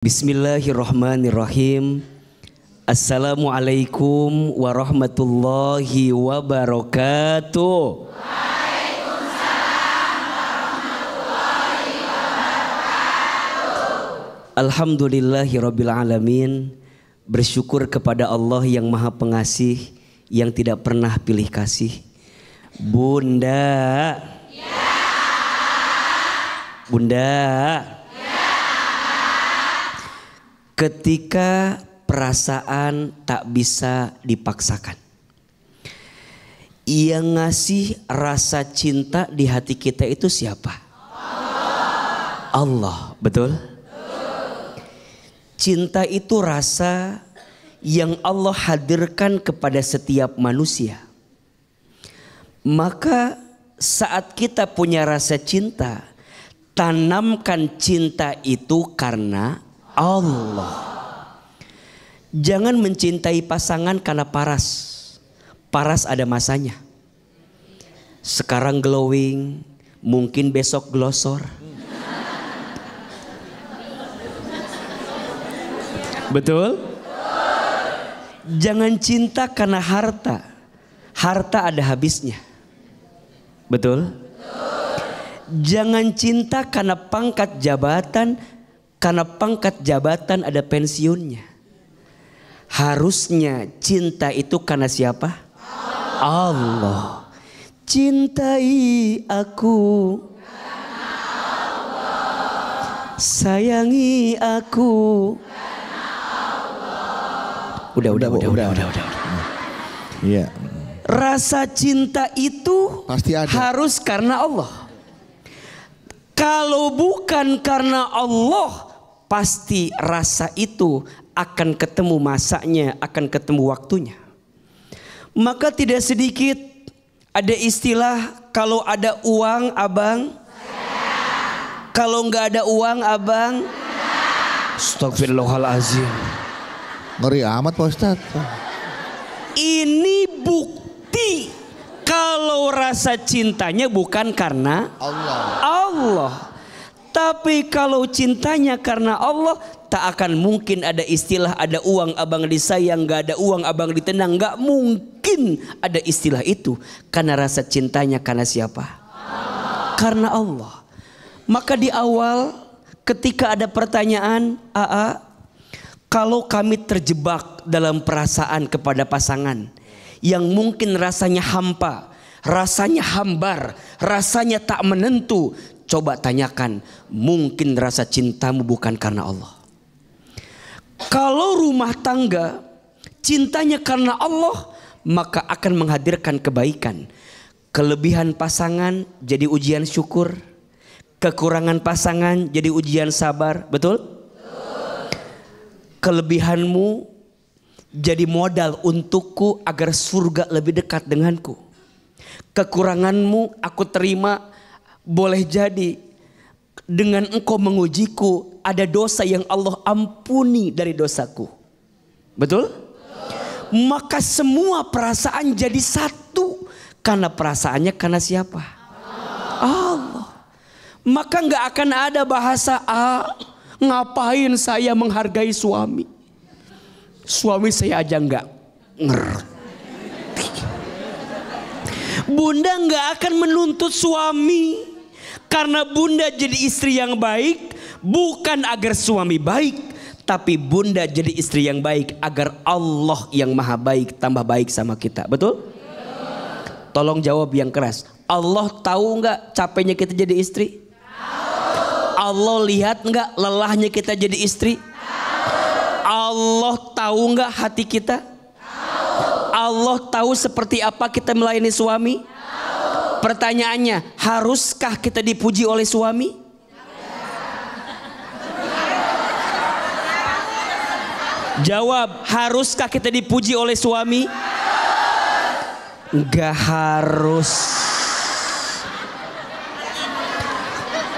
Bismillahirrahmanirrahim. Assalamualaikum warahmatullahi wabarakatuh. Waalaikumsalam warahmatullahi wabarakatuh. Alhamdulillahirabbil alamin. Bersyukur kepada Allah yang Maha Pengasih, yang tidak pernah pilih kasih. Bunda. Ya. Bunda. Ketika perasaan tak bisa dipaksakan, yang ngasih rasa cinta di hati kita itu siapa? Allah, betul? Cinta itu rasa yang Allah hadirkan kepada setiap manusia. Maka saat kita punya rasa cinta, tanamkan cinta itu karena Allah. Jangan mencintai pasangan karena paras. Paras ada masanya. Sekarang glowing, mungkin besok glosor. Betul? Jangan cinta karena harta. Harta ada habisnya. Betul? Jangan cinta karena pangkat jabatan. Karena pangkat jabatan ada pensiunnya. Harusnya cinta itu karena siapa? Allah. Cintai aku karena Allah. Sayangi aku karena Allah. Udah. Iya. Rasa cinta itu pasti ada. Harus karena Allah. Kalau bukan karena Allah, pasti rasa itu akan ketemu masanya, akan ketemu waktunya. Maka tidak sedikit ada istilah, kalau ada uang abang, kalau nggak ada uang abang, astagfirullahalazim. Ngeri amat Pak Ustadz. Ini bukti kalau rasa cintanya bukan karena Allah. Tapi kalau cintanya karena Allah, tak akan mungkin ada istilah ada uang abang disayang, gak ada uang abang ditenang. Gak mungkin ada istilah itu. Karena rasa cintanya karena siapa? Allah. Karena Allah. Maka di awal ketika ada pertanyaan, kalau kami terjebak dalam perasaan kepada pasangan yang mungkin rasanya hampa, rasanya hambar, rasanya tak menentu, coba tanyakan, mungkin rasa cintamu bukan karena Allah. Kalau rumah tangga cintanya karena Allah, maka akan menghadirkan kebaikan. Kelebihan pasangan jadi ujian syukur, kekurangan pasangan jadi ujian sabar, betul? Kelebihanmu jadi modal untukku agar surga lebih dekat denganku. Kekuranganmu aku terima, boleh jadi dengan engkau mengujiku ada dosa yang Allah ampuni dari dosaku. Betul? Maka semua perasaan jadi satu. Karena perasaannya karena siapa? Allah. Maka gak akan ada bahasa ngapain saya menghargai suami. Suami saya aja gak ngerti. Bunda gak akan menuntut suami. Karena bunda jadi istri yang baik bukan agar suami baik, tapi bunda jadi istri yang baik agar Allah yang maha baik tambah baik sama kita. Betul? Tolong jawab yang keras. Allah tahu nggak capeknya kita jadi istri? Allah lihat nggak lelahnya kita jadi istri? Allah tahu nggak hati kita? Allah tahu seperti apa kita melayani suami? Pertanyaannya, haruskah kita dipuji oleh suami? Jawab, haruskah kita dipuji oleh suami? Enggak harus.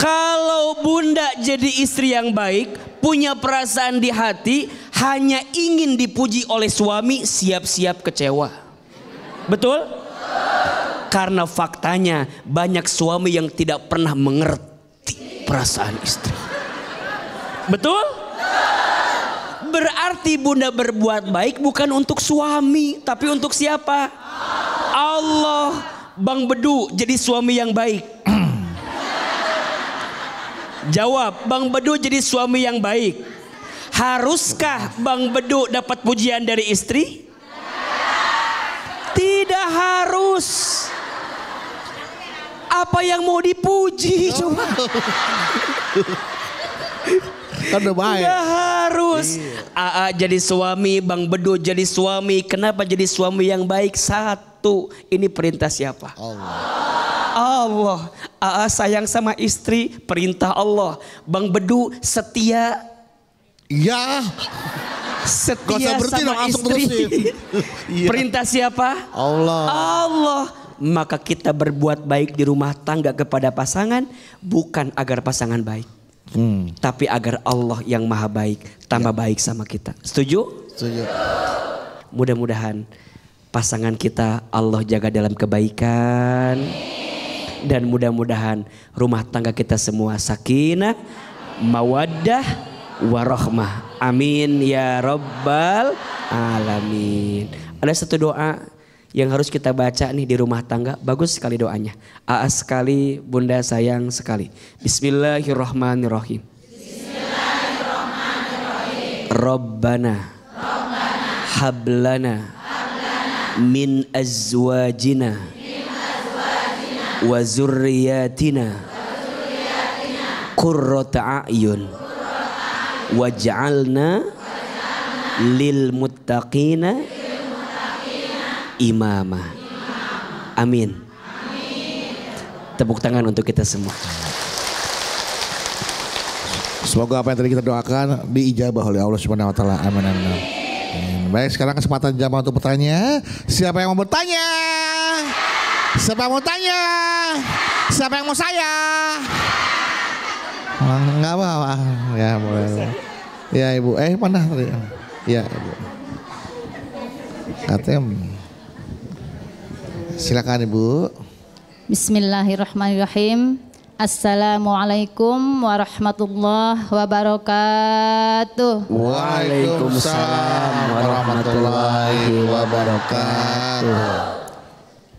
Kalau bunda jadi istri yang baik, punya perasaan di hati, hanya ingin dipuji oleh suami, siap-siap kecewa. Betul? Karena faktanya banyak suami yang tidak pernah mengerti perasaan istri. Betul? Berarti bunda berbuat baik bukan untuk suami, tapi untuk siapa? Allah. Bang Bedu jadi suami yang baik. Jawab, Bang Bedu jadi suami yang baik. Haruskah Bang Bedu dapat pujian dari istri? Tidak harus. Apa yang mau dipuji coba? Kan udah baik. Gak harus. AA jadi suami, Bang Bedu jadi suami. Kenapa jadi suami yang baik? Satu, ini perintah siapa? Allah. AA sayang sama istri, perintah Allah. Bang Bedu setia. Iya. Setia sama istri. Perintah siapa? Allah. Allah. Maka kita berbuat baik di rumah tangga kepada pasangan bukan agar pasangan baik, tapi agar Allah yang maha baik tambah baik sama kita. Setuju? Setuju. Mudah-mudahan pasangan kita Allah jaga dalam kebaikan, dan mudah-mudahan rumah tangga kita semua sakinah, mawaddah, warahmah. Amin ya rabbal alamin. Ada satu doa yang harus kita baca nih di rumah tangga. Bagus sekali doanya. AA sekali, bunda sayang sekali. Bismillahirrahmanirrahim. Bismillahirrahmanirrahim. Rabbana hablana min azwajina wa zurriyatina qurrata a'yun waj'alna lil muttaqina imama. Amin. Tepuk tangan untuk kita semua. Semoga apa yang tadi kita doakan diijabah oleh Allah Subhanahu wa taala. Amin amin. Baik, sekarang kesempatan jamaah untuk bertanya. Siapa yang mau bertanya? Siapa yang mau tanya? Siapa yang mau saya? Enggak apa-apa. Ya boleh. Ya Ibu. Mana tadi? Ya Ibu. Katanya. Silakan Ibu. Bismillahirrahmanirrahim. Assalamualaikum warahmatullahi wabarakatuh. Waalaikumsalam warahmatullahi wabarakatuh.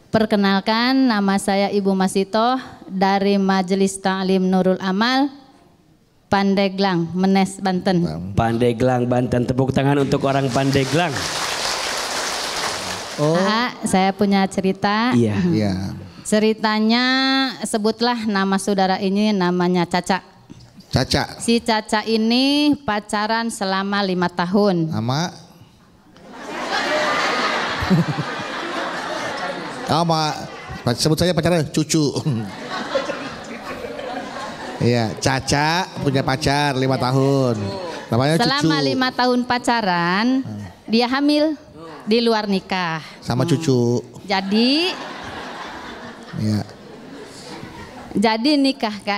Perkenalkan, nama saya Ibu Masitoh dari Majelis Ta'lim Nurul Amal, Pandeglang, Menes, Banten. Pandeglang, Banten. Tepuk tangan untuk orang Pandeglang. Saya punya cerita. Iya. Iya. Ceritanya, sebutlah nama saudara ini, namanya Caca. Caca. Si Caca ini pacaran selama 5 tahun. Sama sebut saja pacarnya Cucu. Iya, Caca punya pacar 5 tahun. Namanya Selama Cucu. 5 tahun pacaran, dia hamil di luar nikah. Sama Cucu. Jadi Iya.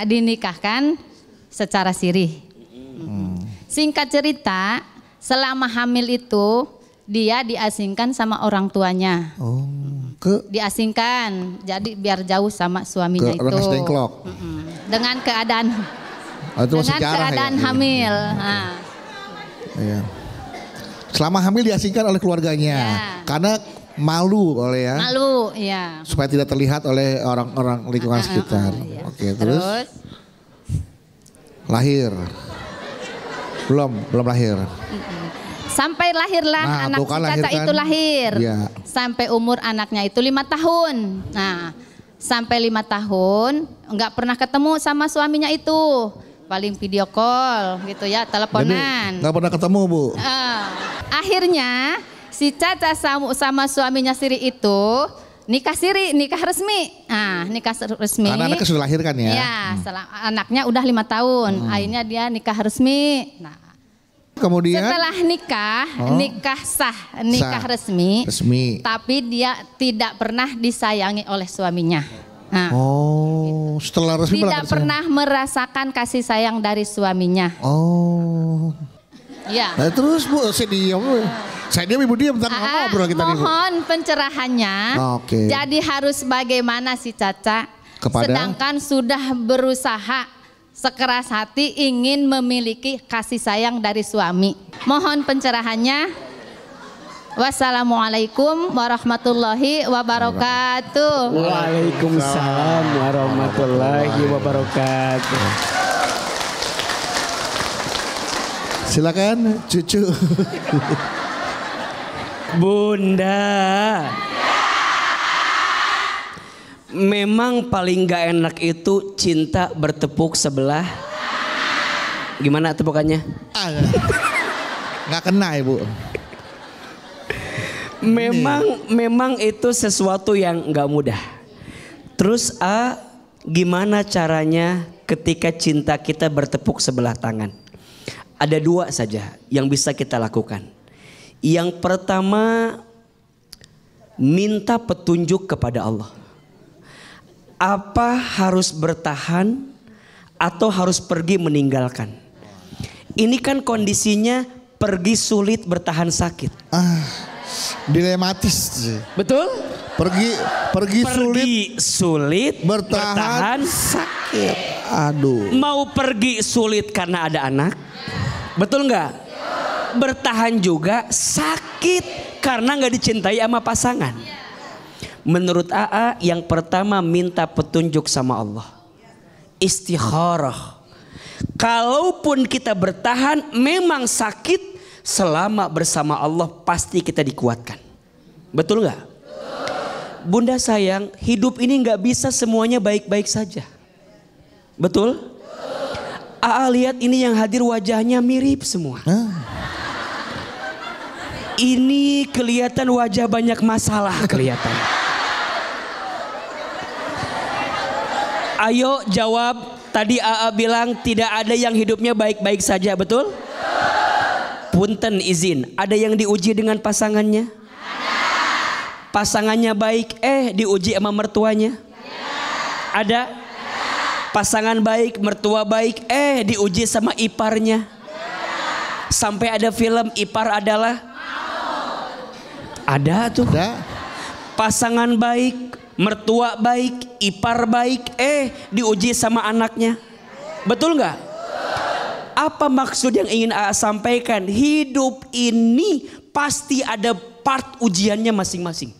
dinikahkan secara sirih. Singkat cerita, selama hamil itu dia diasingkan sama orang tuanya. Oh, Diasingkan, jadi biar jauh sama suaminya ke itu. Rengas Dengklok. Dengan keadaan Itu masih dengan jarang keadaan ya. hamil. Nah, Iya. Selama hamil diasingkan oleh keluarganya karena malu oleh ya. malu, ya. Supaya tidak terlihat oleh orang-orang lingkungan sekitar. Iya. Oke, terus lahir. Belum lahir. Sampai lahirlah anak si Caca itu lahir. Iya. Sampai umur anaknya itu 5 tahun. Nah, sampai 5 tahun nggak pernah ketemu sama suaminya itu. Paling video call gitu ya, teleponan. Jadi nggak pernah ketemu Bu. Akhirnya si Caca sama suaminya Siri itu nikah siri, nikah resmi. Nah, nikah resmi. Karena anaknya sudah lahir kan ya? Iya, anaknya udah 5 tahun. Akhirnya dia nikah resmi. Nah, kemudian setelah nikah sah, nikah resmi. Tapi dia tidak pernah disayangi oleh suaminya. Nah, setelah resmi tidak pernah merasakan kasih sayang dari suaminya. Ya. Nah, terus Bu, saya diam. Saya diam, Ibu diam, bentar ngobrol kita nih Bu. Mohon pencerahannya. Oke. Jadi harus bagaimana si Caca? Kepada? Sedangkan sudah berusaha sekeras hati ingin memiliki kasih sayang dari suami. Mohon pencerahannya. Wassalamualaikum warahmatullahi wabarakatuh. Waalaikumsalam warahmatullahi wabarakatuh. Silakan cucu. Bunda, memang paling gak enak itu cinta bertepuk sebelah. Gimana tepukannya? Nggak kena ibu. Memang itu sesuatu yang nggak mudah. Terus gimana caranya ketika cinta kita bertepuk sebelah tangan? Ada dua saja yang bisa kita lakukan. Yang pertama, minta petunjuk kepada Allah. Apa harus bertahan atau harus pergi meninggalkan? Ini kan kondisinya pergi sulit, bertahan sakit. Dilematis. Betul? Pergi sulit, bertahan sakit. Aduh. Mau pergi sulit karena ada anak, betul nggak? Bertahan juga sakit karena nggak dicintai sama pasangan. Menurut AA, yang pertama minta petunjuk sama Allah, istikharah. Kalaupun kita bertahan memang sakit, selama bersama Allah pasti kita dikuatkan. Betul nggak? Bunda sayang, hidup ini nggak bisa semuanya baik-baik saja. Betul? AA lihat ini yang hadir wajahnya mirip semua. Ini kelihatan wajah banyak masalah kelihatan. Ayo jawab. Tadi AA bilang tidak ada yang hidupnya baik-baik saja, betul? Punten izin, ada yang diuji dengan pasangannya? Pasangannya baik, diuji sama mertuanya? Ada? Pasangan baik, mertua baik, diuji sama iparnya? Sampai ada film ipar adalah? Ada tuh. Ada. Pasangan baik, mertua baik, ipar baik, diuji sama anaknya. Betul nggak? Apa maksud yang ingin AA sampaikan? Hidup ini pasti ada part ujiannya masing-masing.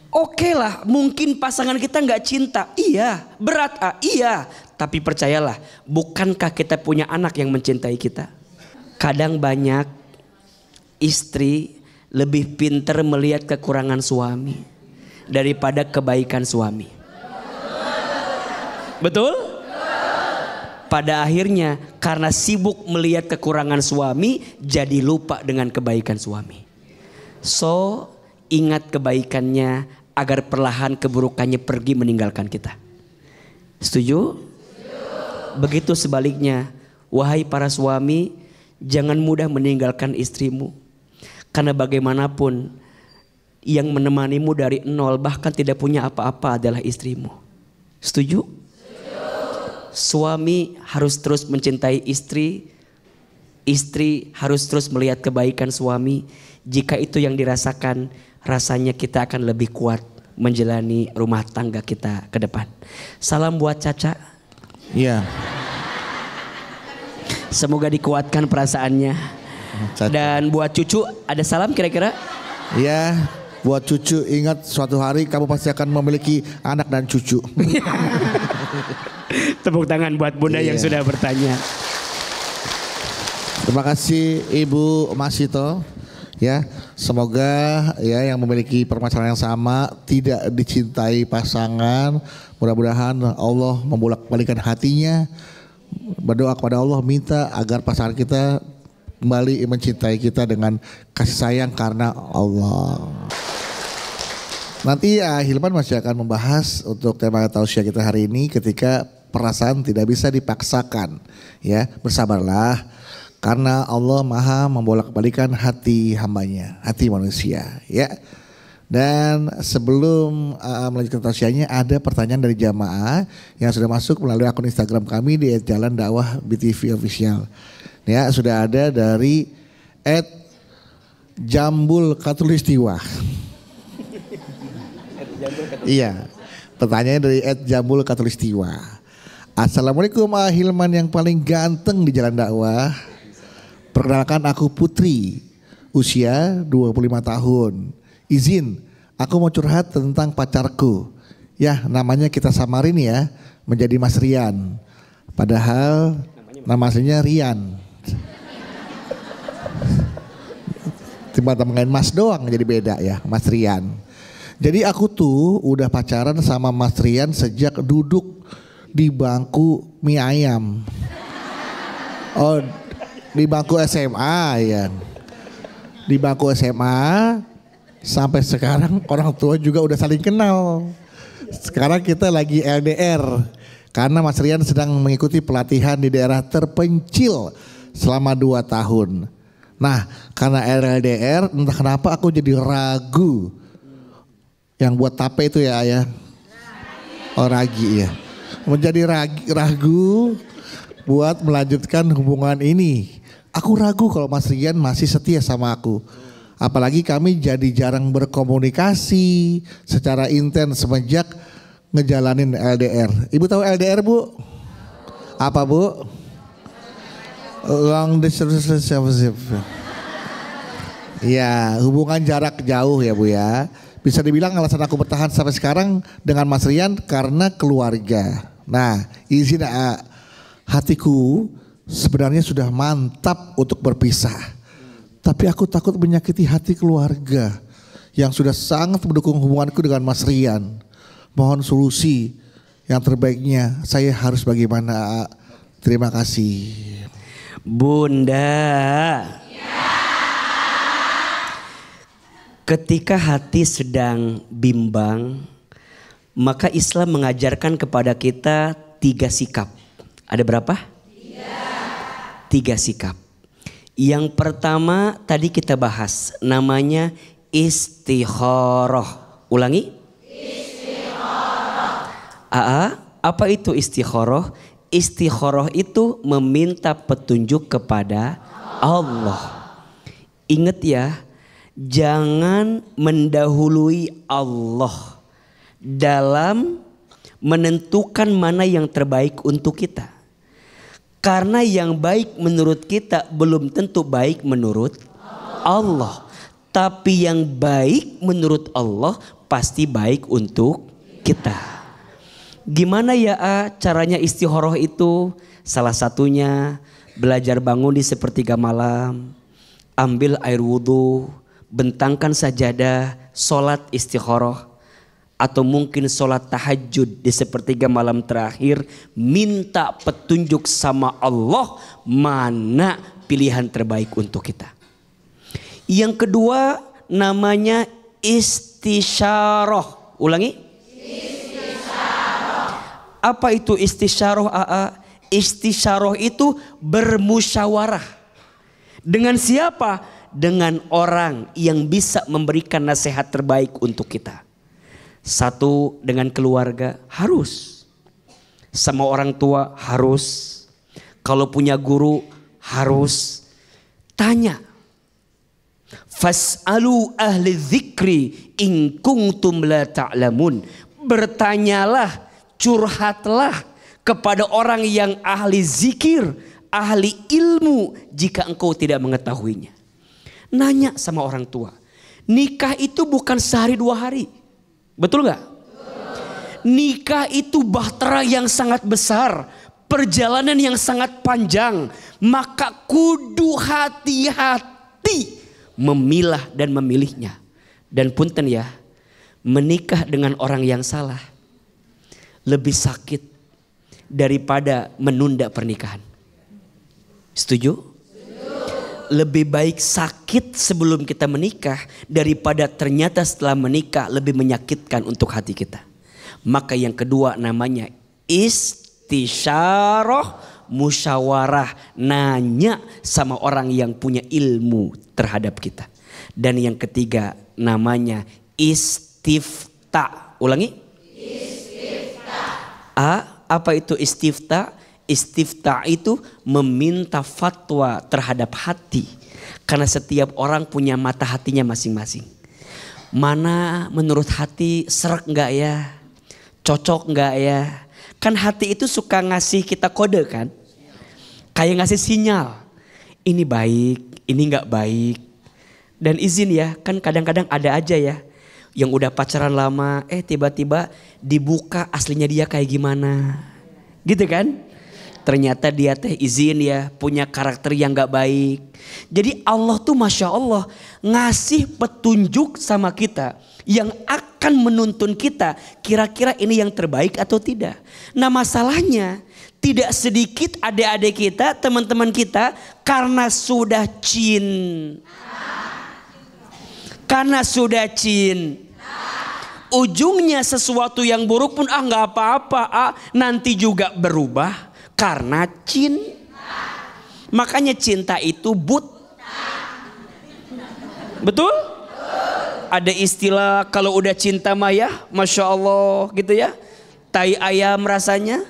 Oke lah, mungkin pasangan kita nggak cinta, iya. Berat, iya. Tapi percayalah, bukankah kita punya anak yang mencintai kita? Kadang banyak istri lebih pintar melihat kekurangan suami daripada kebaikan suami. Betul? Pada akhirnya karena sibuk melihat kekurangan suami, jadi lupa dengan kebaikan suami. So, ingat kebaikannya agar perlahan keburukannya pergi meninggalkan kita. Setuju? Begitu sebaliknya, wahai para suami, jangan mudah meninggalkan istrimu. Karena bagaimanapun yang menemanimu dari nol, bahkan tidak punya apa-apa adalah istrimu. Setuju? Suami harus terus mencintai istri, istri harus terus melihat kebaikan suami. Jika itu yang dirasakan, rasanya kita akan lebih kuat menjalani rumah tangga kita ke depan. Salam buat Caca. Iya. Semoga dikuatkan perasaannya. Caca. Dan buat cucu ada salam kira-kira? Iya. Buat cucu, ingat suatu hari kamu pasti akan memiliki anak dan cucu. Tepuk tangan buat Bunda yang sudah bertanya. Terima kasih Ibu Masito. Ya, semoga ya yang memiliki permasalahan yang sama tidak dicintai pasangan. Mudah-mudahan Allah membolak-balikan hatinya. Berdoa kepada Allah, minta agar pasangan kita kembali mencintai kita dengan kasih sayang karena Allah. Nanti Hilman masih akan membahas untuk tema tausiah kita hari ini, ketika perasaan tidak bisa dipaksakan. Ya, bersabarlah karena Allah Maha membolak-balikan hati hambanya, hati manusia. Ya. Dan sebelum melanjutkan tausiahnya, ada pertanyaan dari jamaah yang sudah masuk melalui akun Instagram kami di @jalan_dakwah_btv_official. Ya, sudah ada dari @jambul_katulistiwa. Iya, pertanyaannya dari @jambul_katulistiwa. Assalamualaikum Hilman yang paling ganteng di jalan dakwah. Perkenalkan aku Putri, usia 25 tahun. Izin, aku mau curhat tentang pacarku. Ya, namanya kita samarin ya, menjadi Mas Rian. Padahal nama aslinya Rian. Cuma tambahin Mas doang jadi beda ya, Mas Rian. Jadi aku tuh udah pacaran sama Mas Rian sejak duduk di bangku mie ayam. Oh, di bangku SMA ya. Di bangku SMA sampai sekarang orang tua juga udah saling kenal. Sekarang kita lagi LDR karena Mas Rian sedang mengikuti pelatihan di daerah terpencil selama 2 tahun. Nah, karena LDR entah kenapa aku jadi ragu. Yang buat tape itu ya ayah. Oh ragi ya. Menjadi ragu buat melanjutkan hubungan ini. Aku ragu kalau Mas Rian masih setia sama aku. Apalagi kami jadi jarang berkomunikasi secara intens semenjak ngejalanin LDR. Ibu tahu LDR Bu? Apa Bu? Long distance relationship. Ya, hubungan jarak jauh ya Bu ya. Bisa dibilang alasan aku bertahan sampai sekarang dengan Mas Rian karena keluarga. Nah, izin hatiku sebenarnya sudah mantap untuk berpisah. Tapi aku takut menyakiti hati keluarga yang sudah sangat mendukung hubunganku dengan Mas Rian. Mohon solusi yang terbaiknya. Saya harus bagaimana? Terima kasih. Bunda. Ketika hati sedang bimbang, maka Islam mengajarkan kepada kita 3 sikap. Ada berapa? 3 sikap. Yang pertama tadi kita bahas, namanya istikharah. Ulangi. Istikharah. Apa itu istikharah? Istikharah itu meminta petunjuk kepada Allah. Ingat ya, jangan mendahului Allah dalam menentukan mana yang terbaik untuk kita. Karena yang baik menurut kita belum tentu baik menurut Allah. Tapi yang baik menurut Allah pasti baik untuk kita. Gimana ya caranya istikharah itu? Salah satunya belajar bangun di sepertiga malam. Ambil air wudhu, bentangkan sajadah, sholat istikharah. Atau mungkin sholat tahajud di sepertiga malam terakhir, minta petunjuk sama Allah mana pilihan terbaik untuk kita. Yang kedua namanya istisyarah. Ulangi. Istisyarah. Apa itu istisyarah? Istisyarah itu bermusyawarah. Dengan siapa? Dengan orang yang bisa memberikan nasihat terbaik untuk kita. Satu, dengan keluarga harus. Sama orang tua harus. Kalau punya guru harus. Tanya. Fas'alu ahli dzikri in kuntum la ta'lamun. Bertanyalah, curhatlah kepada orang yang ahli zikir, ahli ilmu jika engkau tidak mengetahuinya. Nanya sama orang tua. Nikah itu bukan sehari 2 hari. Betul gak? Nikah itu bahtera yang sangat besar. Perjalanan yang sangat panjang. Maka kudu hati-hati memilah dan memilihnya. Dan punten ya, menikah dengan orang yang salah lebih sakit daripada menunda pernikahan. Setuju? Lebih baik sakit sebelum kita menikah daripada ternyata setelah menikah lebih menyakitkan untuk hati kita. Maka yang kedua namanya istisyarah, musyawarah, nanya sama orang yang punya ilmu terhadap kita. Dan yang ketiga namanya istifta. Ulangi. Istifta. Apa itu istifta? Istifta itu meminta fatwa terhadap hati. Karena setiap orang punya mata hatinya masing-masing. Mana menurut hati serak enggak ya? Cocok enggak ya? Kan hati itu suka ngasih kita kode kan. Kayak ngasih sinyal. Ini baik, ini gak baik. Dan izin ya, kan kadang-kadang ada aja ya. Yang udah pacaran lama, tiba-tiba dibuka aslinya dia kayak gimana. Gitu kan. Ternyata dia teh izin ya, punya karakter yang gak baik. Jadi Allah tuh Masya Allah ngasih petunjuk sama kita. Yang akan menuntun kita kira-kira ini yang terbaik atau tidak. Nah masalahnya tidak sedikit adik-adik kita, teman-teman kita karena sudah ujungnya sesuatu yang buruk pun nggak apa-apa, nanti juga berubah karena makanya cinta itu betul? Ada istilah kalau udah cinta mah ya, Masya Allah gitu ya. Tai ayam rasanya.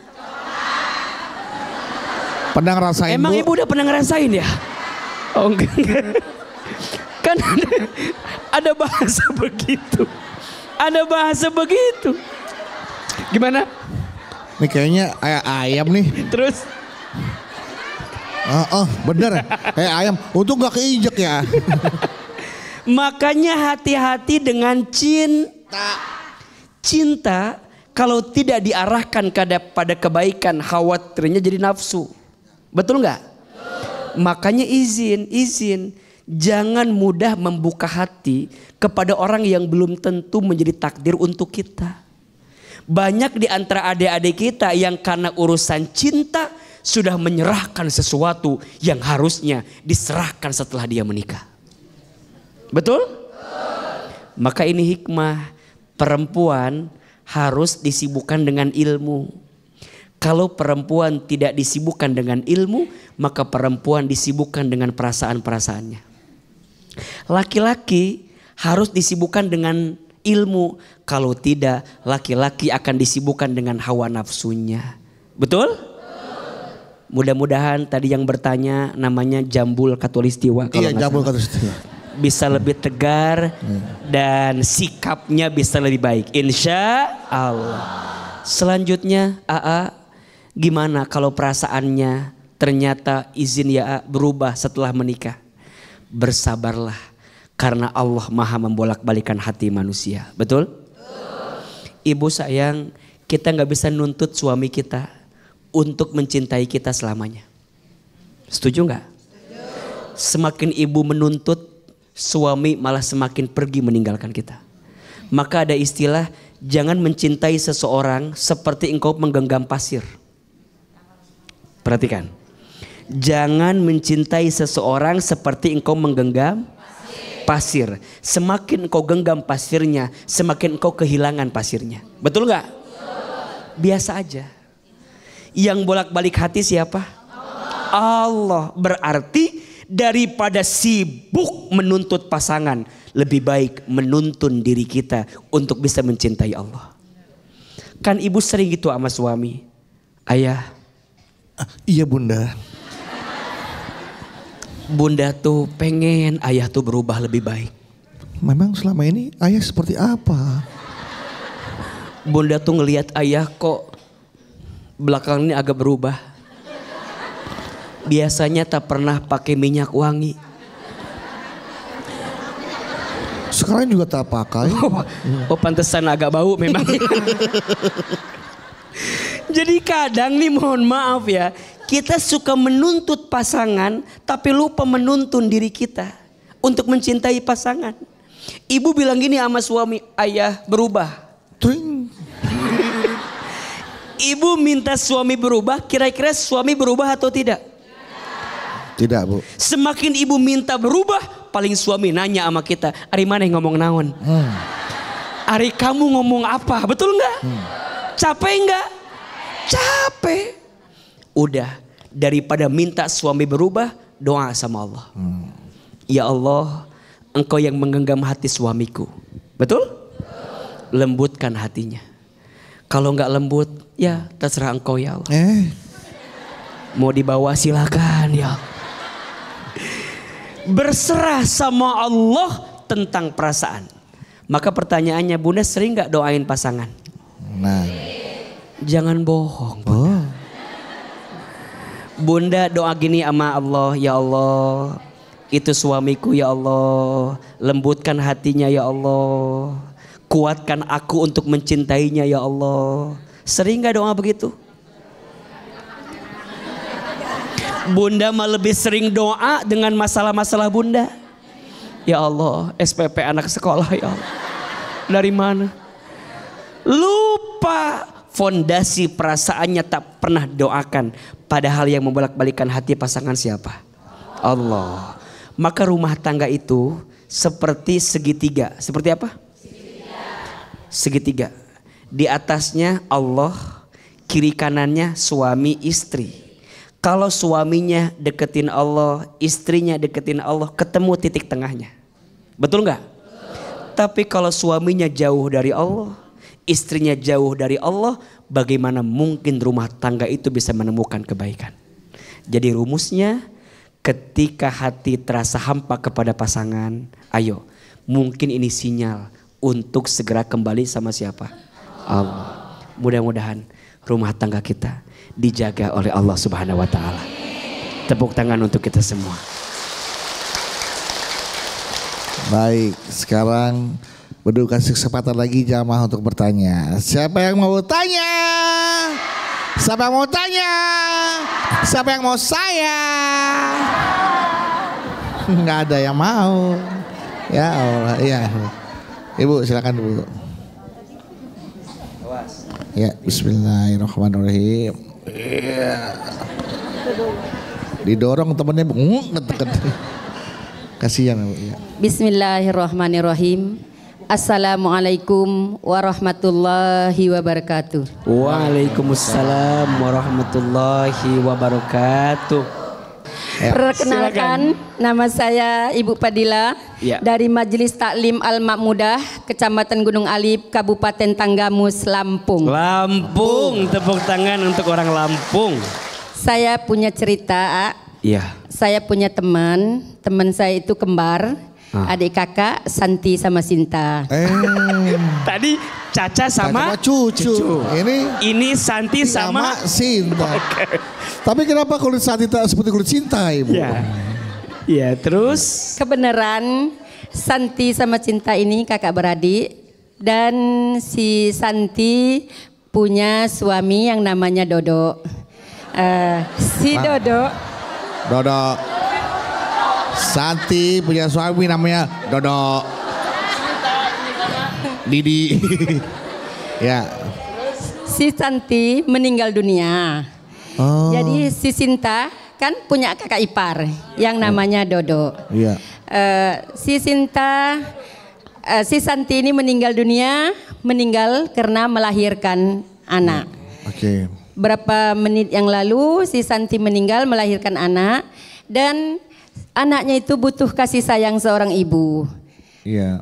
Pernah ngerasain? Emang Bu? ibu udah pernah ngerasain ya? Oh enggak. Kan ada bahasa begitu. Ada bahasa begitu. Gimana? Nih kayaknya ayam nih. Terus? Bener. Kayak ayam. Untung gak keinjek ya. Makanya hati-hati dengan cinta kalau tidak diarahkan pada kebaikan, khawatirnya jadi nafsu. Betul nggak? Makanya izin. Jangan mudah membuka hati kepada orang yang belum tentu menjadi takdir untuk kita. Banyak di antara adik-adik kita yang karena urusan cinta sudah menyerahkan sesuatu yang harusnya diserahkan setelah dia menikah. Betul? Maka ini hikmah, perempuan harus disibukkan dengan ilmu. Kalau perempuan tidak disibukkan dengan ilmu, maka perempuan disibukkan dengan perasaan-perasaannya. Laki-laki harus disibukkan dengan ilmu. Kalau tidak, laki-laki akan disibukkan dengan hawa nafsunya. Betul? Mudah-mudahan tadi yang bertanya namanya Jambul Katulistiwa. Iya, Jambul Katulistiwa. Bisa lebih tegar dan sikapnya bisa lebih baik, insya Allah. Selanjutnya gimana kalau perasaannya ternyata izin ya berubah setelah menikah? Bersabarlah karena Allah maha membolak-balikan hati manusia. Betul? Ibu sayang, kita gak bisa nuntut suami kita untuk mencintai kita selamanya. Setuju gak? Semakin ibu menuntut, suami malah semakin pergi meninggalkan kita. Maka ada istilah, jangan mencintai seseorang seperti engkau menggenggam pasir. Perhatikan. Jangan mencintai seseorang seperti engkau menggenggam pasir. Semakin engkau genggam pasirnya, semakin engkau kehilangan pasirnya. Betul gak? Biasa aja. Yang bolak-balik hati siapa? Allah. Berarti daripada sibuk menuntut pasangan, lebih baik menuntun diri kita untuk bisa mencintai Allah. Kan ibu sering gitu sama suami. Ayah. Iya bunda. Bunda tuh pengen ayah tuh berubah lebih baik. Memang selama ini ayah seperti apa? Bunda tuh ngelihat ayah kok belakangan ini agak berubah. Biasanya tak pernah pakai minyak wangi. Sekarang juga tak pakai. Oh pantesan agak bau memang. Jadi kadang nih mohon maaf ya, kita suka menuntut pasangan tapi lupa menuntun diri kita untuk mencintai pasangan. Ibu bilang gini sama suami, ayah berubah. Ibu minta suami berubah, kira-kira suami berubah atau tidak? Tidak bu. Semakin ibu minta berubah, paling suami nanya sama kita, Ari mana yang ngomong naon? Ari kamu ngomong apa? Betul nggak? Capek nggak? Capek. Udah, daripada minta suami berubah, doa sama Allah. Ya Allah, engkau yang menggenggam hati suamiku. Betul? Lembutkan hatinya. Kalau nggak lembut, ya terserah engkau ya Allah. Mau dibawa silakan ya. Berserah sama Allah tentang perasaan. Maka pertanyaannya, Bunda sering nggak doain pasangan? Nah. Jangan bohong. Bunda. Bunda doa gini sama Allah, ya Allah, itu suamiku ya Allah, lembutkan hatinya ya Allah, kuatkan aku untuk mencintainya ya Allah. Sering gak doa begitu? Bunda mah lebih sering doa dengan masalah-masalah bunda. Ya Allah, SPP anak sekolah ya Allah. Dari mana? Lupa fondasi perasaannya tak pernah doakan. Padahal yang membolak-balikan hati pasangan siapa? Allah. Maka rumah tangga itu seperti segitiga. Seperti apa? Segitiga. Di atasnya Allah, kiri kanannya suami istri. Kalau suaminya deketin Allah, istrinya deketin Allah, ketemu titik tengahnya. Betul nggak? Tapi kalau suaminya jauh dari Allah, istrinya jauh dari Allah, bagaimana mungkin rumah tangga itu bisa menemukan kebaikan? Jadi rumusnya, ketika hati terasa hampa kepada pasangan, ayo, mungkin ini sinyal untuk segera kembali sama siapa? Allah. Mudah-mudahan rumah tangga kita dijaga oleh Allah Subhanahu wa taala. Tepuk tangan untuk kita semua. Baik, sekarang Bedu kasih kesempatan lagi jamaah untuk bertanya. Siapa yang mau tanya? Siapa yang mau tanya? Siapa yang mau saya? Nggak ada yang mau. Ya Allah, iya. Ibu silakan dulu. Ya, bismillahirrahmanirrahim. Ya. Didorong temennya, kasihan Bu. Ya. Bismillahirrahmanirrahim. Assalamualaikum warahmatullahi wabarakatuh. Waalaikumsalam warahmatullahi wabarakatuh. Ya. Perkenalkan, nama saya Ibu Padila Ya. dari Majelis Taklim Al-Makmudah, Kecamatan Gunung Alip, Kabupaten Tanggamus, Lampung. Lampung, tepuk tangan untuk orang Lampung. Saya punya cerita. Iya. Saya punya teman saya itu kembar, adik kakak Santi sama Sinta. Tadi Caca sama cucu. Ini Santi sama Sinta. Tapi kenapa kulit Santi tak seperti kulit Cinta, Ibu? Ya. Ya, terus Kebenaran Santi sama Cinta ini kakak beradik, dan si Santi punya suami yang namanya Dodo. Dodo. Santi punya suami namanya Dodo. Didi. Ya. Si Santi meninggal dunia. Oh. Jadi si Sinta kan punya kakak ipar yang namanya Dodo. Iya. Si Santi ini meninggal dunia, meninggal karena melahirkan anak. Oke. Berapa menit yang lalu si Santi meninggal melahirkan anak, dan anaknya itu butuh kasih sayang seorang ibu. Iya.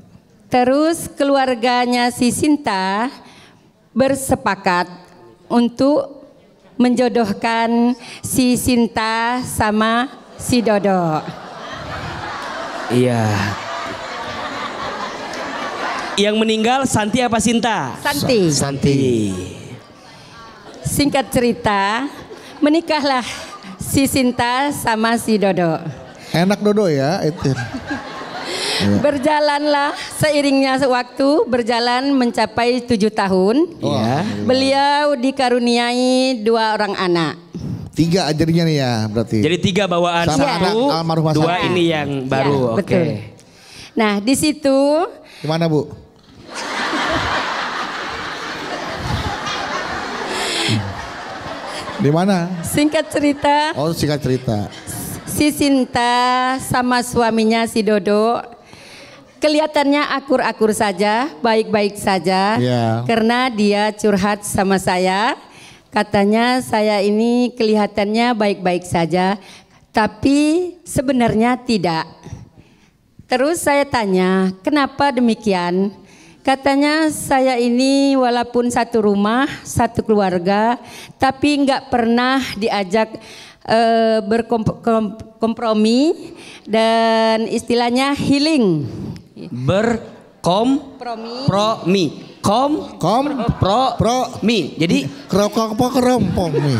Terus keluarganya si Sinta bersepakat untuk menjodohkan si Sinta sama si Dodo. iya. Yang meninggal Santi apa Sinta? Santi. Santi. Singkat cerita, menikahlah si Sinta sama si Dodo. Enak Dodo ya itu. Berjalanlah seiringnya waktu berjalan mencapai 7 tahun. Iya. Beliau dikaruniai 2 orang anak. 3 jadinya nih ya berarti. Jadi 3 bawaan, Sama 1, anak almarhumah 2 Santi. ini yang baru. Ya, Oke. betul. Nah, di situ Gimana Bu? Di mana? singkat cerita, Oh singkat cerita. si Sinta sama suaminya si Dodo kelihatannya akur-akur saja, baik-baik saja. Iya. Karena dia curhat sama saya, katanya saya ini kelihatannya baik-baik saja, tapi sebenarnya tidak. Terus saya tanya, kenapa demikian? Katanya saya ini walaupun satu rumah, satu keluarga, tapi nggak pernah diajak berkompromi dan istilahnya healing. Berkompromi. Kompromi. Jadi kerompong nih.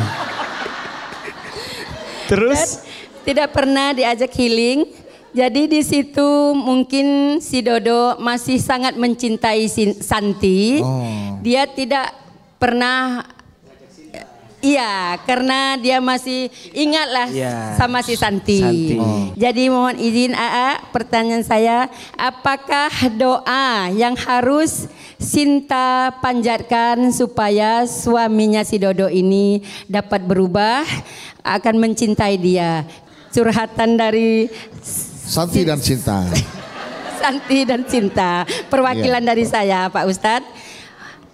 Terus tidak pernah diajak healing. Jadi di situ mungkin si Dodo masih sangat mencintai Santi. Dia tidak pernah. Iya, karena dia masih ingatlah sama si Santi. Jadi mohon izin AA, pertanyaan saya, apakah doa yang harus Sinta panjatkan supaya suaminya si Dodo ini dapat berubah, akan mencintai dia? Curhatan dari Santi dan Sinta. Santi dan Cinta, perwakilan dari saya Pak Ustadz.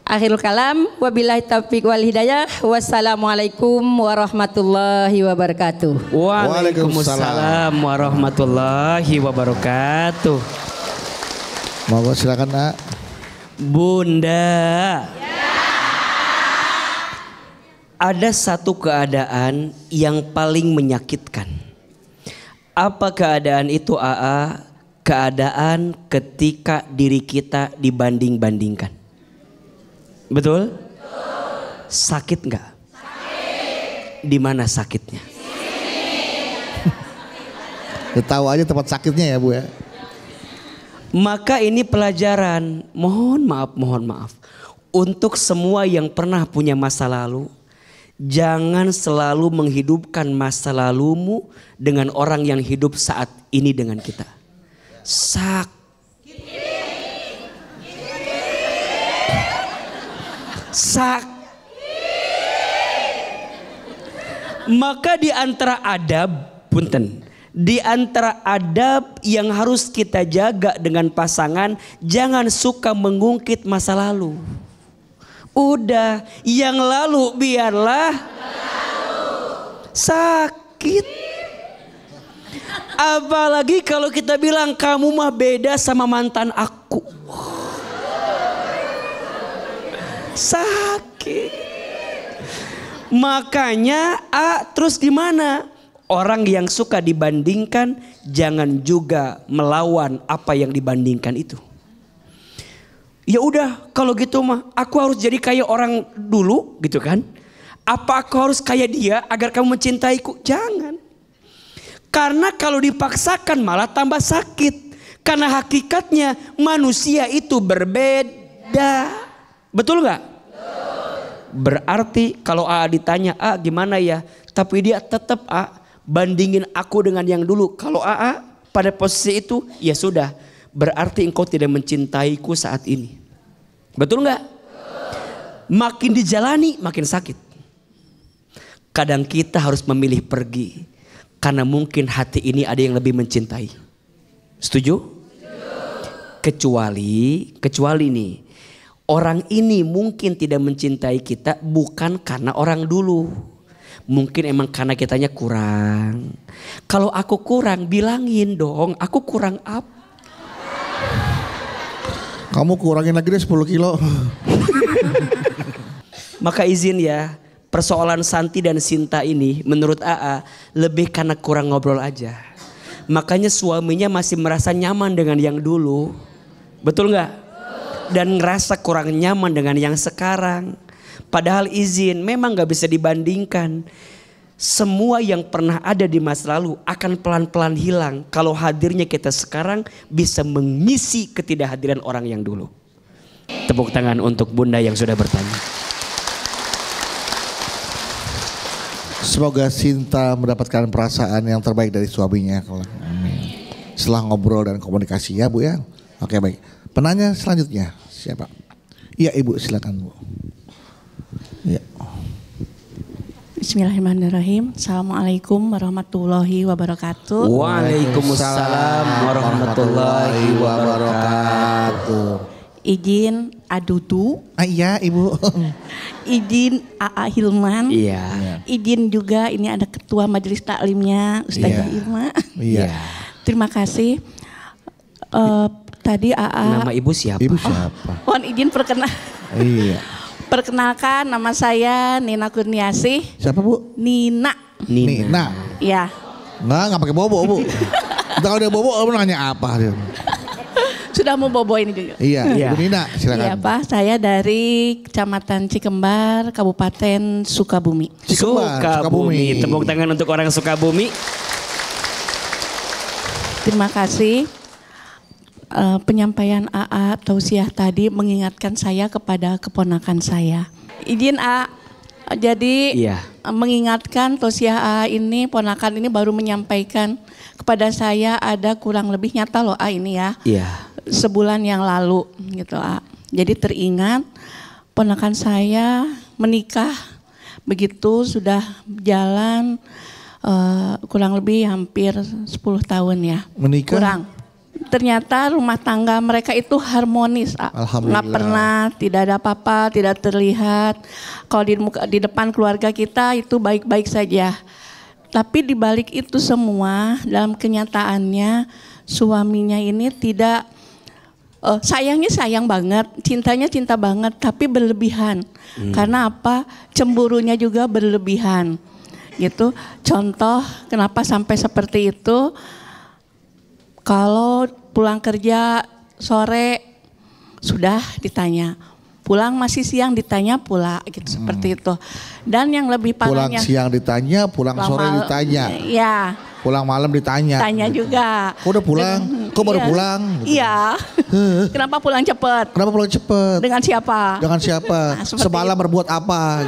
Akhirul kalam, wabillahi taufiq wal hidayah. Wassalamualaikum warahmatullahi wabarakatuh. Waalaikumsalam warahmatullahi wabarakatuh. Monggo silakan Nak. Bunda. Ada satu keadaan yang paling menyakitkan. Apa keadaan itu AA? Keadaan ketika diri kita dibanding-bandingkan. Betul? Sakit nggak? Di mana sakitnya? Tahu aja tempat sakitnya ya Bu ya. Maka ini pelajaran. Mohon maaf. Untuk semua yang pernah punya masa lalu, jangan selalu menghidupkan masa lalumu dengan orang yang hidup saat ini dengan kita. Maka di antara adab yang harus kita jaga dengan pasangan, jangan suka mengungkit masa lalu. Udah, yang lalu biarlah sakit. Apalagi kalau kita bilang kamu mah beda sama mantan aku. Sakit. Makanya terus gimana? Orang yang suka dibandingkan jangan juga melawan apa yang dibandingkan itu. Ya udah kalau gitu mah aku harus jadi kayak orang dulu gitu kan? Apa aku harus kayak dia agar kamu mencintaiku? Jangan. Karena kalau dipaksakan malah tambah sakit. Karena hakikatnya manusia itu berbeda. Betul gak? Berarti kalau ditanya gimana ya, tapi dia tetap bandingin aku dengan yang dulu. Kalau pada posisi itu ya sudah, berarti engkau tidak mencintaiku saat ini. Betul gak? Makin dijalani makin sakit. Kadang kita harus memilih pergi karena mungkin hati ini ada yang lebih mencintai. Setuju? Kecuali nih, orang ini mungkin tidak mencintai kita bukan karena orang dulu. Mungkin emang karena kitanya kurang. Kalau aku kurang, bilangin dong, aku kurang apa? Kamu kurangin lagi deh 10 kilo. Maka izin ya, persoalan Santi dan Sinta ini menurut AA lebih karena kurang ngobrol aja. Makanya suaminya masih merasa nyaman dengan yang dulu. Betul gak? Dan ngerasa kurang nyaman dengan yang sekarang. Padahal izin memang gak bisa dibandingkan. Semua yang pernah ada di masa lalu akan pelan-pelan hilang kalau hadirnya kita sekarang bisa mengisi ketidakhadiran orang yang dulu. Tepuk tangan untuk Bunda yang sudah bertanya. Semoga Sinta mendapatkan perasaan yang terbaik dari suaminya. Amin. Setelah ngobrol dan komunikasi ya Bu ya. Oke baik. Penanya selanjutnya siapa? Iya Ibu silakan Bu. Ya. Bismillahirrahmanirrahim. Assalamualaikum warahmatullahi wabarakatuh. Waalaikumsalam warahmatullahi wabarakatuh. Izin Adudu. Iya Ibu. Izin AA Hilman. Iya. Izin juga ini ada ketua majelis taklimnya Ustazah Irma. Iya. Terima kasih. Tadi AA. Nama ibu siapa? Ibu siapa? Mohon izin Iya. Perkenalkan nama saya Nina Kurniasih. Siapa Bu? Nina. Ya. Nggak pakai bobo Bu. Kita kalau dia bobo, kamu nanya apa dia? Sudah mau bobo ini juga. Iya, Ibu Nina silakan. Iya Pak, saya dari Kecamatan Cikembar, Kabupaten Sukabumi. Sukabumi. Tepuk tangan untuk orang Sukabumi. Terima kasih. Penyampaian AA tausiah tadi mengingatkan saya kepada keponakan saya. Izin A, jadi mengingatkan tausiah A ini, ponakan ini baru menyampaikan kepada saya ada kurang lebih nyata loh A ini ya. Iya. Sebulan yang lalu gitu A. Jadi teringat ponakan saya menikah, begitu sudah jalan kurang lebih hampir 10 tahun ya. Menikah? Kurang. Ternyata rumah tangga mereka itu harmonis. Alhamdulillah. Nggak pernah, tidak ada apa-apa, tidak terlihat. Kalau di depan keluarga kita itu baik-baik saja. Tapi di balik itu semua, dalam kenyataannya suaminya ini tidak, sayangnya sayang banget, cintanya cinta banget, tapi berlebihan. Karena apa? Cemburunya juga berlebihan. Gitu. Contoh kenapa sampai seperti itu? Kalau pulang kerja sore sudah ditanya, pulang masih siang ditanya pula gitu seperti itu. Dan yang lebih parahnya, pulang siang ditanya, pulang sore ditanya. Iya. Pulang malam ditanya. Tanya gitu. juga. Kok udah pulang? Kok baru pulang? Gitu. Iya. Kenapa pulang cepat? Kenapa pulang cepat? Dengan siapa? Dengan siapa? Nah, semalam itu. berbuat apa?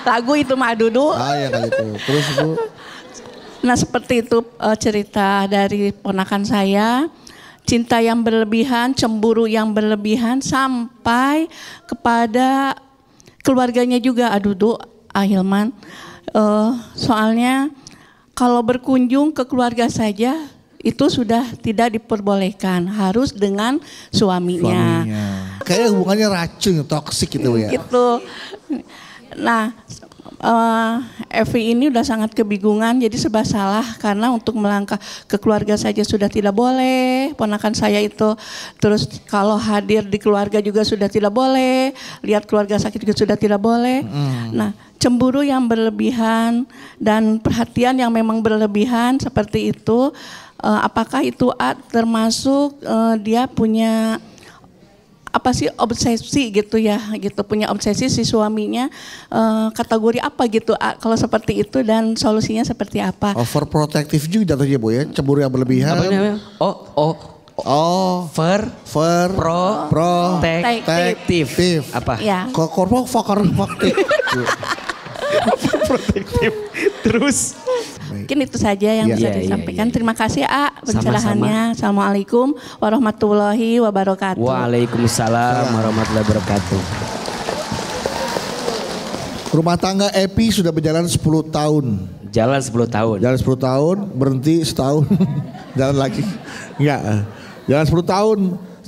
Lagu itu mah Dudu. Ah ya kayak gitu. Terus Bu. Nah seperti itu cerita dari ponakan saya. Cinta yang berlebihan, cemburu yang berlebihan sampai kepada keluarganya juga. Aduh Ahilman. Soalnya kalau berkunjung ke keluarga saja itu sudah tidak diperbolehkan. Harus dengan suaminya. Kayaknya hubungannya racun, toksik gitu ya. Gitu. Nah, Evi ini udah sangat kebingungan, jadi serba salah karena untuk melangkah ke keluarga saja sudah tidak boleh, ponakan saya itu. Terus kalau hadir di keluarga juga sudah tidak boleh, lihat keluarga sakit juga sudah tidak boleh. Nah, cemburu yang berlebihan dan perhatian yang memang berlebihan seperti itu, apakah itu termasuk dia punya apa sih obsesi gitu ya, gitu punya obsesi si suaminya, kategori apa gitu kalau seperti itu, dan solusinya seperti apa? Overprotective juga jatuhnya Bu ya, cemburu yang berlebihan. Apa namanya? Protektif. Apa? Ya. Protektif. Protektif. Terus. Mungkin itu saja yang bisa disampaikan. Terima kasih pencerahannya. Sama-sama. Assalamualaikum warahmatullahi wabarakatuh. Waalaikumsalam warahmatullahi wabarakatuh. Rumah tangga Epi sudah berjalan 10 tahun. Jalan 10 tahun. Jalan 10 tahun, berhenti setahun, jalan lagi. Enggak. Jalan 10 tahun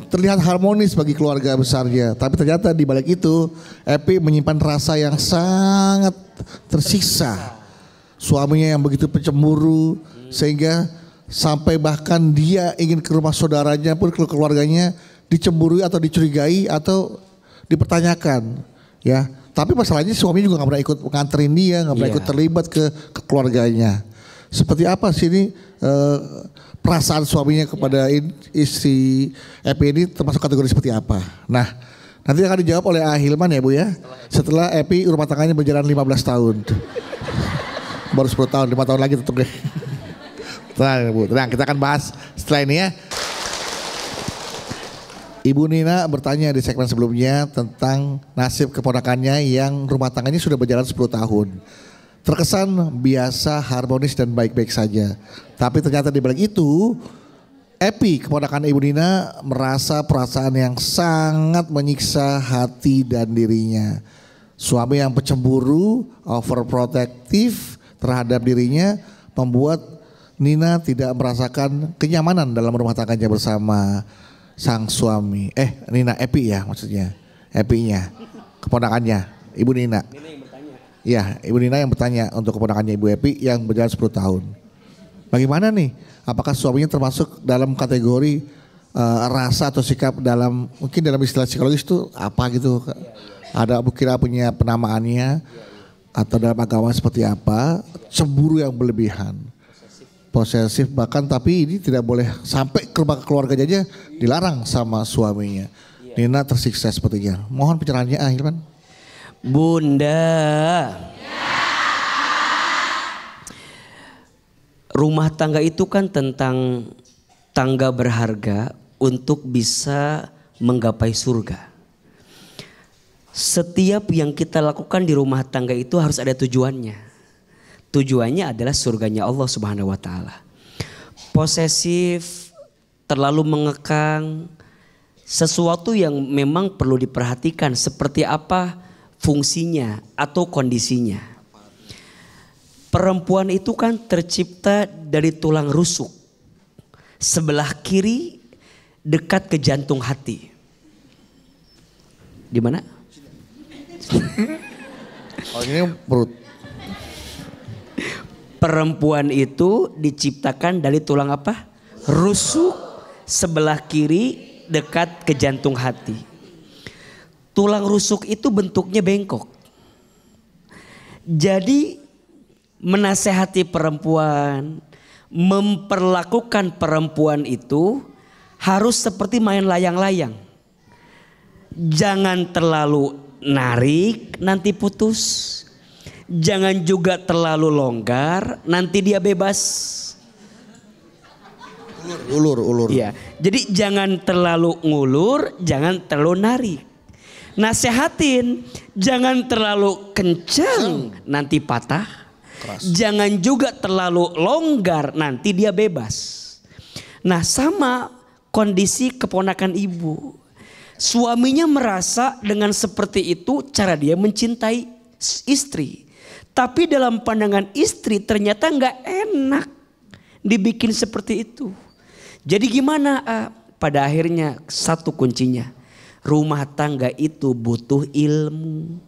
terlihat harmonis bagi keluarga besarnya. Tapi ternyata di balik itu Epi menyimpan rasa yang sangat tersiksa. Suaminya yang begitu pencemburu sehingga sampai bahkan dia ingin ke rumah saudaranya pun, ke keluarganya dicemburui atau dicurigai atau dipertanyakan, ya. Tapi masalahnya suami juga nggak pernah ikut nganterin dia, nggak pernah ikut terlibat ke keluarganya. Seperti apa sih ini perasaan suaminya kepada istri Epi ini, termasuk kategori seperti apa? Nah, nanti akan dijawab oleh Ahilman ya Bu ya. Setelah Epi rumah tangganya berjalan 15 tahun. Baru 10 tahun, 5 tahun lagi tutup deh. Tenang Bu, tenang, kita akan bahas setelah ini ya. Ibu Nina bertanya di segmen sebelumnya tentang nasib keponakannya yang rumah tangganya sudah berjalan 10 tahun. Terkesan biasa, harmonis dan baik-baik saja. Tapi ternyata di balik itu, Epi, keponakan Ibu Nina, merasa perasaan yang sangat menyiksa hati dan dirinya. Suami yang pencemburu, overprotective terhadap dirinya membuat Nina tidak merasakan kenyamanan dalam rumah tangganya bersama sang suami. Epi ya maksudnya. Epinya, keponakannya, Ibu Nina. Iya, Ibu Nina yang bertanya untuk keponakannya Ibu Epi yang berjalan 10 tahun. Bagaimana nih? Apakah suaminya termasuk dalam kategori rasa atau sikap dalam, mungkin dalam istilah psikologis itu apa gitu? Ada kira punya penamaannya atau dalam agama seperti apa? Cemburu yang berlebihan. posesif bahkan, tapi ini tidak boleh sampai ke keluarga aja dilarang sama suaminya. Nina tersiksa sepertinya. Mohon pencerahannya Hilman. Bunda, rumah tangga itu kan tentang tangga berharga untuk bisa menggapai surga. Setiap yang kita lakukan di rumah tangga itu harus ada tujuannya. Tujuannya adalah surganya Allah Subhanahu wa taala. Posesif, terlalu mengekang, sesuatu yang memang perlu diperhatikan seperti apa fungsinya atau kondisinya. Perempuan itu kan tercipta dari tulang rusuk. Sebelah kiri dekat ke jantung hati. Di mana? Oh ini perut. Perempuan itu diciptakan dari tulang apa? Rusuk sebelah kiri dekat ke jantung hati. Tulang rusuk itu bentuknya bengkok. Jadi menasehati perempuan, memperlakukan perempuan itu harus seperti main layang-layang. Jangan terlalu narik nanti putus. Jangan juga terlalu longgar nanti dia bebas. Ulur. Ya, jadi jangan terlalu ngulur, jangan terlalu narik. Nasehatin, jangan terlalu kencang nanti patah. Keras. Jangan juga terlalu longgar nanti dia bebas. Nah sama kondisi keponakan ibu. Suaminya merasa dengan seperti itu cara dia mencintai istri. Tapi dalam pandangan istri ternyata nggak enak dibikin seperti itu. Jadi gimana? Pada akhirnya satu kuncinya. Rumah tangga itu butuh ilmu.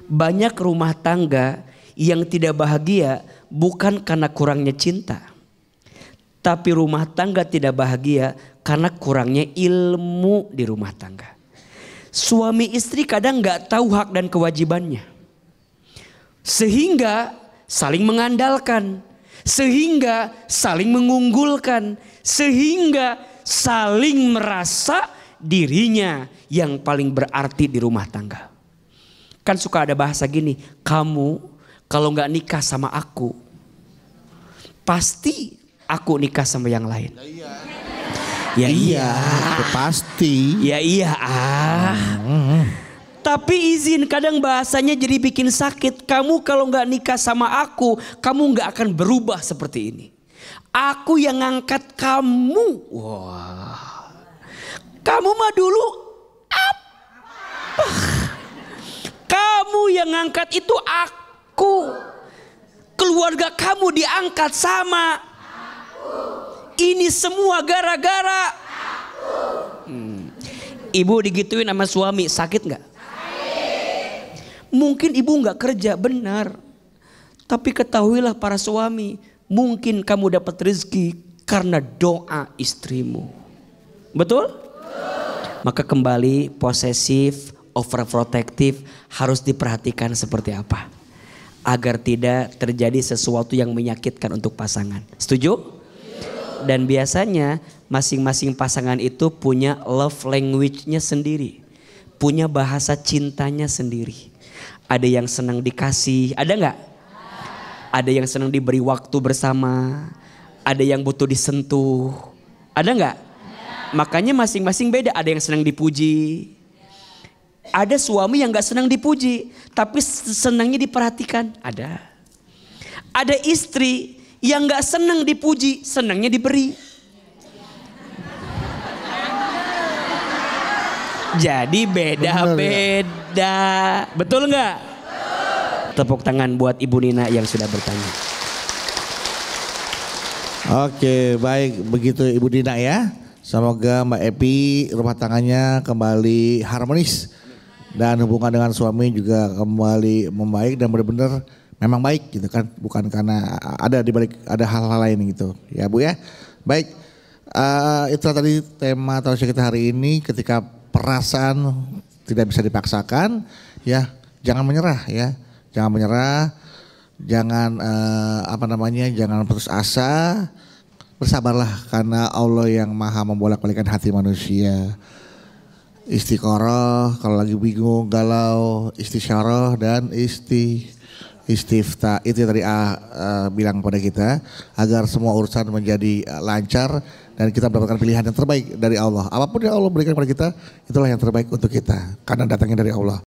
Banyak rumah tangga yang tidak bahagia bukan karena kurangnya cinta. Tapi rumah tangga tidak bahagia karena kurangnya ilmu di rumah tangga. Suami istri kadang nggak tahu hak dan kewajibannya. Sehingga saling mengandalkan. Sehingga saling mengunggulkan. Sehingga saling merasa dirinya yang paling berarti di rumah tangga. Kan suka ada bahasa gini, kamu kalau nggak nikah sama aku, pasti aku nikah sama yang lain. Ya iya, pasti. Ya iya. Tapi izin kadang bahasanya jadi bikin sakit. Kamu kalau nggak nikah sama aku, kamu nggak akan berubah seperti ini. Aku yang ngangkat kamu. Wah, kamu mah dulu apa? Kamu yang ngangkat itu aku. Keluarga kamu diangkat sama aku. Ini semua gara-gara aku. Ibu digituin sama suami, sakit nggak? Mungkin ibu nggak kerja, benar. Tapi ketahuilah para suami, mungkin kamu dapat rezeki karena doa istrimu. Betul? Maka kembali posesif, overprotective harus diperhatikan seperti apa. Agar tidak terjadi sesuatu yang menyakitkan untuk pasangan. Setuju? Dan biasanya masing-masing pasangan itu punya love language-nya sendiri. Punya bahasa cintanya sendiri. Ada yang senang dikasih, ada nggak? Ada yang senang diberi waktu bersama. Ada yang butuh disentuh. Ada nggak? Makanya masing-masing beda. Ada yang senang dipuji. Ada suami yang nggak senang dipuji, tapi senangnya diperhatikan. Ada. Ada istri yang nggak senang dipuji, senangnya diberi. Jadi beda-beda. Betul nggak? Tepuk tangan buat Ibu Nina yang sudah bertanya. Oke, baik begitu Ibu Nina ya. Semoga Mbak Epi rumah tangganya kembali harmonis. Dan hubungan dengan suami juga kembali membaik dan benar-benar memang baik gitu kan. Bukan karena ada di balik ada hal-hal lain gitu. Ya Bu ya. Baik, itulah tadi tema tausiah kita hari ini. Ketika perasaan tidak bisa dipaksakan, ya jangan menyerah ya. Jangan menyerah jangan jangan putus asa, bersabarlah karena Allah yang maha membolak-balikan hati manusia. Istiqoroh kalau lagi bingung, galau, istisyarah dan istifta. Itu yang tadi bilang pada kita agar semua urusan menjadi lancar dan kita mendapatkan pilihan yang terbaik dari Allah. Apapun yang Allah berikan kepada kita, itulah yang terbaik untuk kita karena datangnya dari Allah.